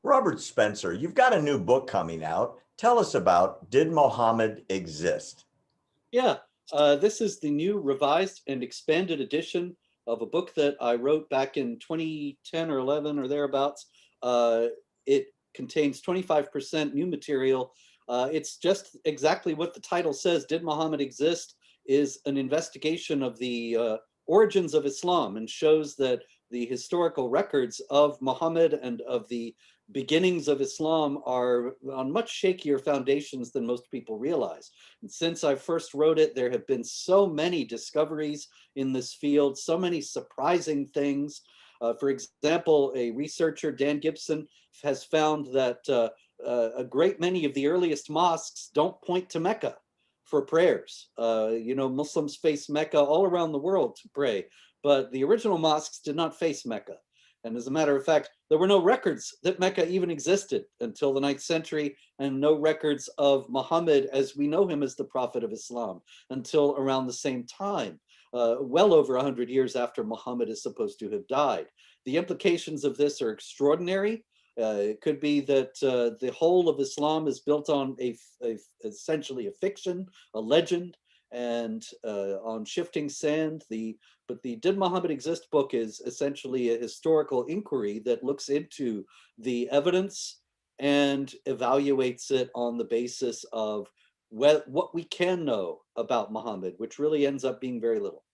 Robert Spencer, you've got a new book coming out. Tell us about Did Muhammad Exist? Yeah, this is the new revised and expanded edition of a book that I wrote back in 2010 or 11 or thereabouts. It contains 25% new material. It's just exactly what the title says. Did Muhammad Exist? Is an investigation of the origins of Islam and shows that the historical records of Muhammad and of the beginnings of Islam are on much shakier foundations than most people realize. And since I first wrote it, there have been so many discoveries in this field, so many surprising things. For example, a researcher, Dan Gibson, has found that a great many of the earliest mosques don't point to Mecca for prayers. Muslims face Mecca all around the world to pray, but the original mosques did not face Mecca. And as a matter of fact, there were no records that Mecca even existed until the 9th century, and no records of Muhammad as we know him as the prophet of Islam until around the same time, well over 100 years after Muhammad is supposed to have died. The implications of this are extraordinary. It could be that the whole of Islam is built on essentially a fiction, a legend, and on shifting sand. But the Did Muhammad Exist book is essentially a historical inquiry that looks into the evidence and evaluates it on the basis of what we can know about Muhammad, which really ends up being very little.